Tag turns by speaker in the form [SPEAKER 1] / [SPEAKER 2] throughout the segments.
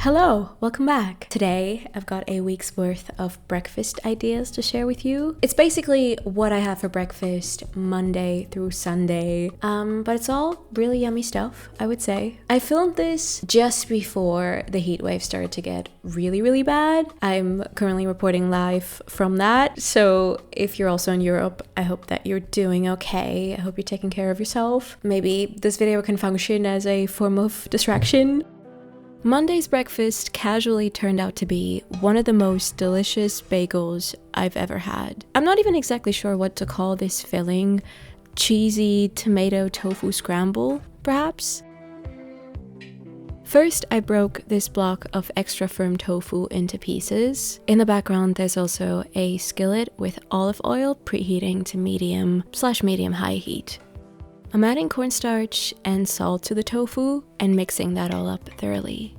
[SPEAKER 1] Hello, welcome back. Today, I've got a week's worth of breakfast ideas to share with you. It's basically what I have for breakfast Monday through Sunday, but it's all really yummy stuff, I would say. I filmed this just before the heat wave started to get really bad. I'm currently reporting live from that, so if you're also in Europe, I hope that you're doing okay. I hope you're taking care of yourself. Maybe this video can function as a form of distraction. Monday's breakfast casually turned out to be one of the most delicious bagels I've ever had. I'm not even exactly sure what to call this filling. Cheesy tomato tofu scramble, perhaps? First, I broke this block of extra firm tofu into pieces. In the background, there's also a skillet with olive oil preheating to medium/medium-high heat. I'm adding cornstarch and salt to the tofu and mixing that all up thoroughly.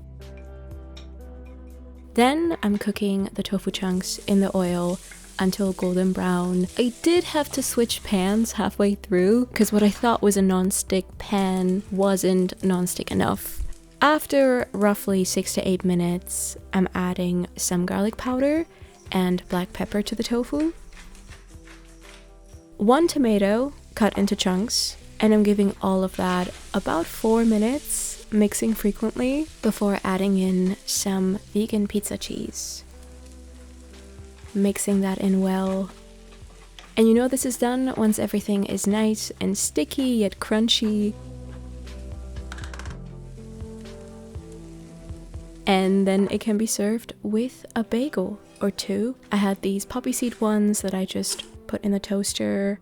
[SPEAKER 1] Then I'm cooking the tofu chunks in the oil until golden brown. I did have to switch pans halfway through because what I thought was a non-stick pan wasn't non-stick enough. After roughly 6 to 8 minutes, I'm adding some garlic powder and black pepper to the tofu. 1 tomato cut into chunks. And I'm giving all of that about 4 minutes, mixing frequently before adding in some vegan pizza cheese. Mixing that in well. And you know this is done once everything is nice and sticky yet crunchy. And then it can be served with a bagel or two. I had these poppy seed ones that I just put in the toaster.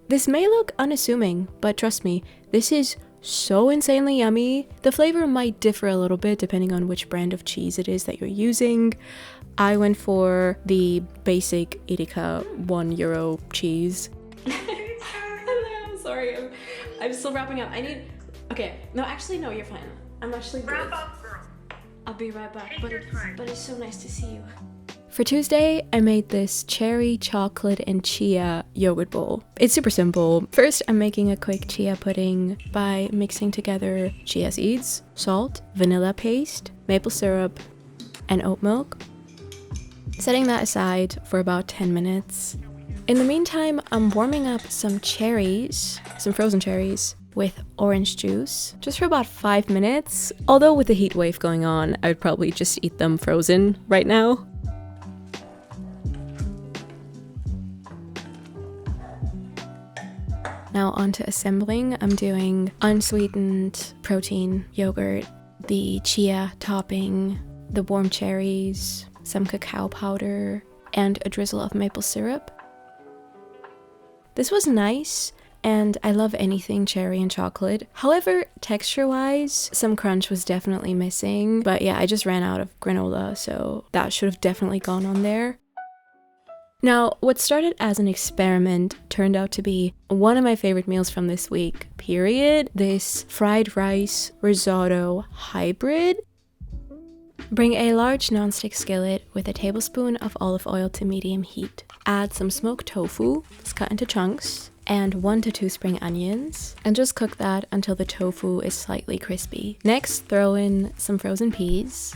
[SPEAKER 1] This may look unassuming, but trust me, this is so insanely yummy. The flavor might differ a little bit depending on which brand of cheese it is that you're using. I went for the basic Edeka €1 cheese. I'm sorry, I'm still wrapping up. Okay, no, actually, no, you're fine. I'm actually good.
[SPEAKER 2] Wrap up, girl.
[SPEAKER 1] I'll be right back,
[SPEAKER 2] Take your time.
[SPEAKER 1] but it's so nice to see you. For Tuesday, I made this cherry, chocolate, and chia yogurt bowl. It's super simple. First, I'm making a quick chia pudding by mixing together chia seeds, salt, vanilla paste, maple syrup, and oat milk. Setting that aside for about 10 minutes. In the meantime, I'm warming up some cherries, some frozen cherries, with orange juice, just for about 5 minutes. Although with the heat wave going on, I would probably just eat them frozen right now. Now onto assembling. I'm doing unsweetened protein yogurt, the chia topping, the warm cherries, some cacao powder, and a drizzle of maple syrup. This was nice, and I love anything cherry and chocolate. However, texture-wise, some crunch was definitely missing. But yeah, I just ran out of granola, so that should have definitely gone on there. Now, what started as an experiment turned out to be one of my favorite meals from this week, period. This fried rice risotto hybrid. Bring a large nonstick skillet with a tablespoon of olive oil to medium heat. Add some smoked tofu, it's cut into chunks, and 1 to 2 spring onions, and just cook that until the tofu is slightly crispy. Next, throw in some frozen peas.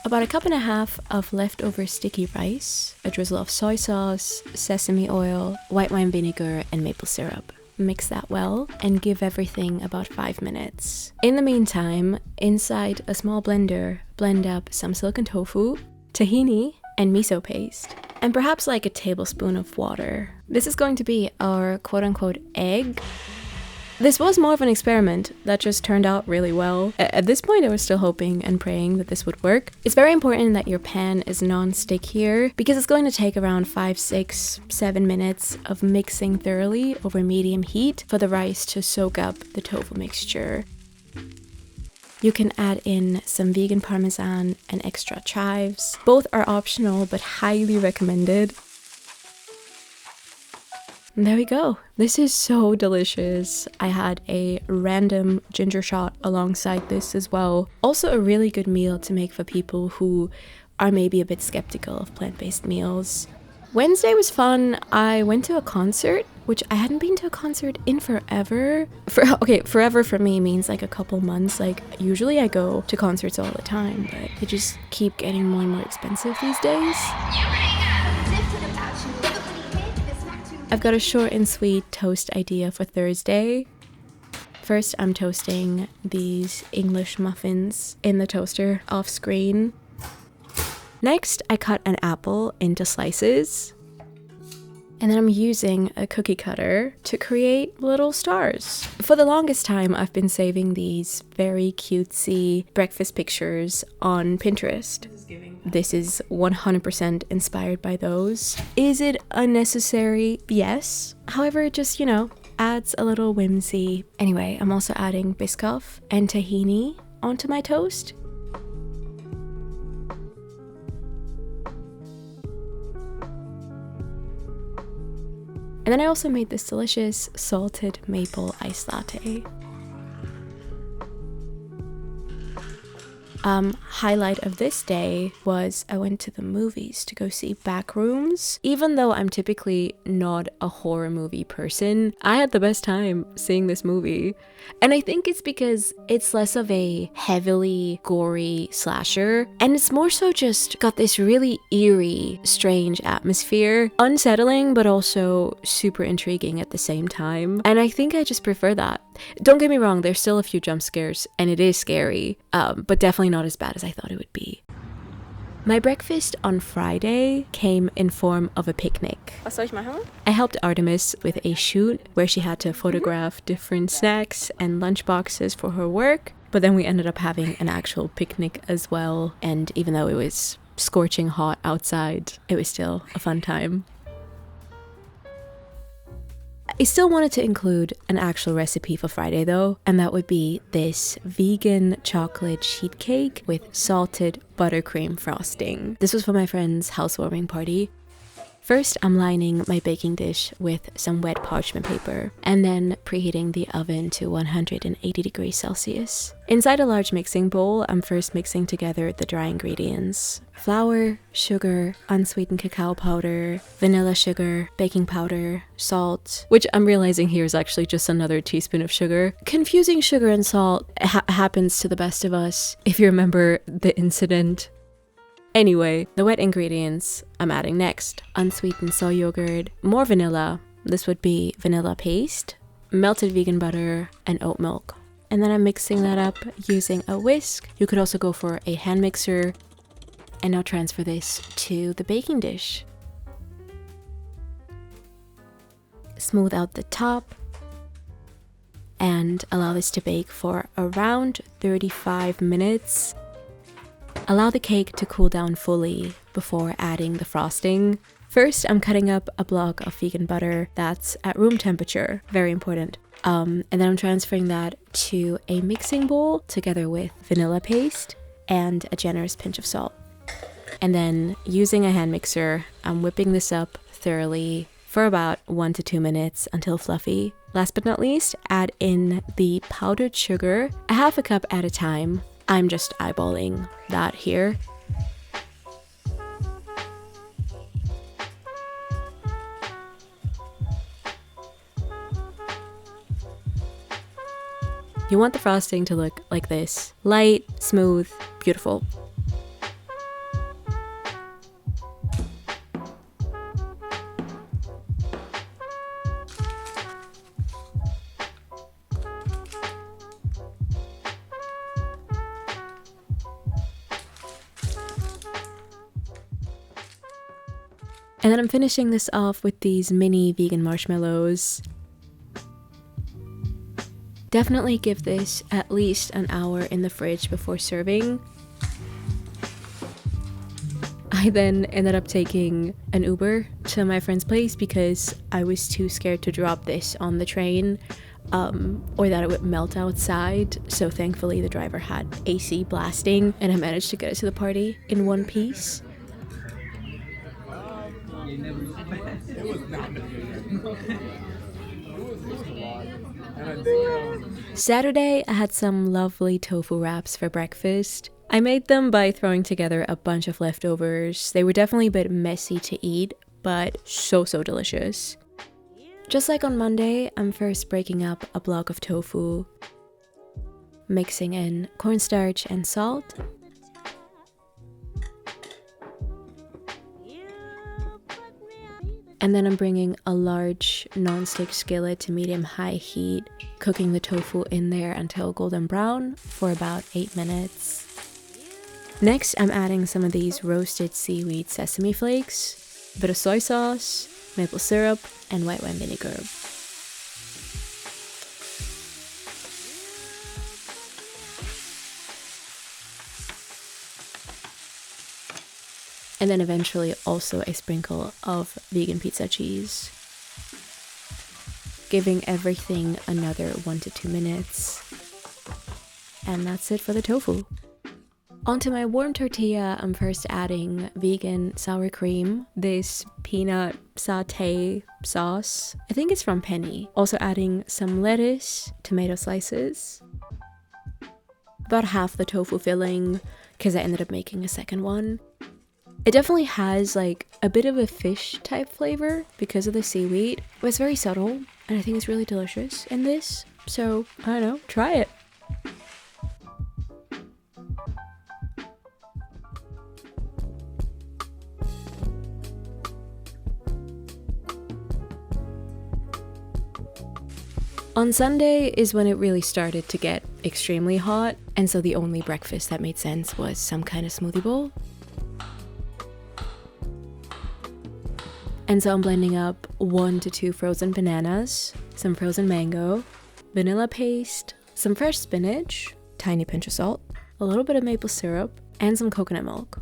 [SPEAKER 1] About 1.5 cups of leftover sticky rice, a drizzle of soy sauce, sesame oil, white wine vinegar, and maple syrup. Mix that well and give everything about 5 minutes. In the meantime, inside a small blender, blend up some silken tofu, tahini, and miso paste, and perhaps like a tablespoon of water. This is going to be our quote-unquote egg. This was more of an experiment that just turned out really well. At this point, I was still hoping and praying that this would work. It's very important that your pan is non-stick here because it's going to take around 5, 6, 7 minutes of mixing thoroughly over medium heat for the rice to soak up the tofu mixture. You can add in some vegan parmesan and extra chives. Both are optional but highly recommended. And there we go. This is so delicious. I had a random ginger shot alongside this as well. Also a really good meal to make for people who are maybe a bit skeptical of plant-based meals. Wednesday was fun. I went to a concert which I hadn't been to a concert in forever. Forever for me means like a couple months. Like usually I go to concerts all the time, but they just keep getting more and more expensive these days. I've got a short and sweet toast idea for Thursday. First, I'm toasting these English muffins in the toaster off screen. Next, I cut an apple into slices. And then I'm using a cookie cutter to create little stars. For the longest time, I've been saving these very cutesy breakfast pictures on Pinterest. This is 100% inspired by those. Is it unnecessary? Yes. However, it just, adds a little whimsy. Anyway, I'm also adding Biscoff and Tahini onto my toast. And then I also made this delicious salted maple iced latte. Highlight of this day was I went to the movies to go see Backrooms. Even though I'm typically not a horror movie person, I had the best time seeing this movie. And I think it's because it's less of a heavily gory slasher, and it's more so just got this really eerie, strange atmosphere. Unsettling, but also super intriguing at the same time. And I think I just prefer that. Don't get me wrong, there's still a few jump scares, and it is scary, but definitely not as bad as I thought it would be. My breakfast on Friday came in form of a picnic.
[SPEAKER 2] Was soll ich machen?
[SPEAKER 1] I helped Artemis with a shoot where she had to photograph different snacks and lunch boxes for her work, but then we ended up having an actual picnic as well, and even though it was scorching hot outside, it was still a fun time. I still wanted to include an actual recipe for Friday though, and that would be this vegan chocolate sheet cake with salted buttercream frosting. This was for my friend's housewarming party. First, I'm lining my baking dish with some wet parchment paper and then preheating the oven to 180 degrees Celsius. Inside a large mixing bowl, I'm first mixing together the dry ingredients: flour, sugar, unsweetened cacao powder, vanilla sugar, baking powder, salt, which I'm realizing here is actually just another teaspoon of sugar. Confusing sugar and salt happens to the best of us, if you remember the incident. Anyway, the wet ingredients I'm adding next: unsweetened soy yogurt, more vanilla, this would be vanilla paste, melted vegan butter, and oat milk. And then I'm mixing that up using a whisk. You could also go for a hand mixer. And now transfer this to the baking dish. Smooth out the top and allow this to bake for around 35 minutes. Allow the cake to cool down fully before adding the frosting. First, I'm cutting up a block of vegan butter that's at room temperature, very important. And then I'm transferring that to a mixing bowl together with vanilla paste and a generous pinch of salt. And then using a hand mixer, I'm whipping this up thoroughly for about 1 to 2 minutes until fluffy. Last but not least, add in the powdered sugar, a half a cup at a time. I'm just eyeballing that here. You want the frosting to look like this: light, smooth, beautiful. And then I'm finishing this off with these mini vegan marshmallows. Definitely give this at least an hour in the fridge before serving. I then ended up taking an Uber to my friend's place because I was too scared to drop this on the train or that it would melt outside. So thankfully the driver had AC blasting and I managed to get it to the party in one piece. Saturday, I had some lovely tofu wraps for breakfast. I made them by throwing together a bunch of leftovers. They were definitely a bit messy to eat, but so delicious. Just like on Monday, I'm first breaking up a block of tofu, mixing in cornstarch and salt. And then I'm bringing a large non-stick skillet to medium-high heat, cooking the tofu in there until golden brown for about 8 minutes. Next, I'm adding some of these roasted seaweed sesame flakes, a bit of soy sauce, maple syrup, and white wine vinegar. And then eventually also a sprinkle of vegan pizza cheese. Giving everything another 1 to 2 minutes. And that's it for the tofu. Onto my warm tortilla, I'm first adding vegan sour cream, this peanut satay sauce. I think it's from Penny. Also adding some lettuce, tomato slices, about half the tofu filling, because I ended up making a second one. It definitely has like a bit of a fish type flavor because of the seaweed, but it's very subtle, and I think it's really delicious in this. So, I don't know, try it. On Sunday is when it really started to get extremely hot, and so the only breakfast that made sense was some kind of smoothie bowl. And so I'm blending up 1 to 2 frozen bananas, some frozen mango, vanilla paste, some fresh spinach, tiny pinch of salt, a little bit of maple syrup, and some coconut milk.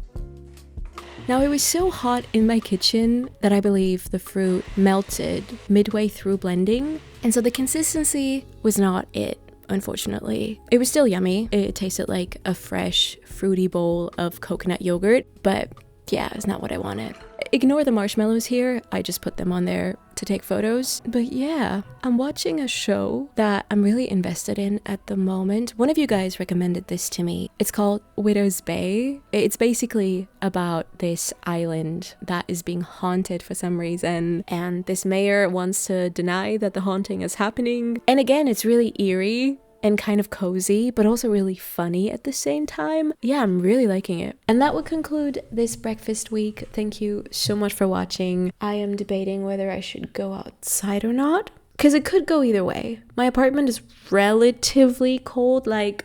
[SPEAKER 1] Now it was so hot in my kitchen that I believe the fruit melted midway through blending, and so the consistency was not it, unfortunately. It was still yummy. It tasted like a fresh, fruity bowl of coconut yogurt, but yeah, it's not what I wanted. Ignore the marshmallows here, I just put them on there to take photos. But yeah, I'm watching a show that I'm really invested in at the moment. One of you guys recommended this to me. It's called Widow's Bay. It's basically about this island that is being haunted for some reason, and this mayor wants to deny that the haunting is happening. And again, it's really eerie and kind of cozy, but also really funny at the same time. Yeah, I'm really liking it. And that would conclude this breakfast week. Thank you so much for watching. I am debating whether I should go outside or not, because it could go either way. My apartment is relatively cold. Like,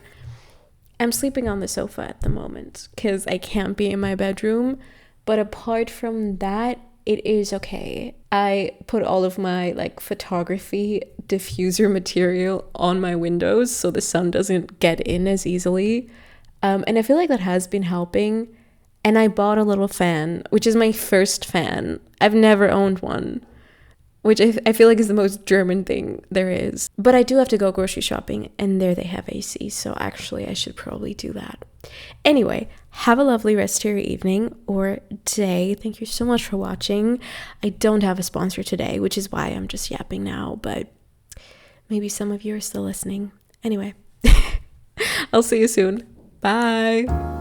[SPEAKER 1] I'm sleeping on the sofa at the moment because I can't be in my bedroom. But apart from that, it is okay. I put all of my photography diffuser material on my windows so the sun doesn't get in as easily. And I feel like that has been helping. And I bought a little fan, which is my first fan. I've never owned one, which I feel like is the most German thing there is. But I do have to go grocery shopping, and there they have AC, so actually I should probably do that. Anyway, have a lovely rest of your evening or day. Thank you so much for watching. I don't have a sponsor today, which is why I'm just yapping now, but maybe some of you are still listening. Anyway, I'll see you soon. Bye.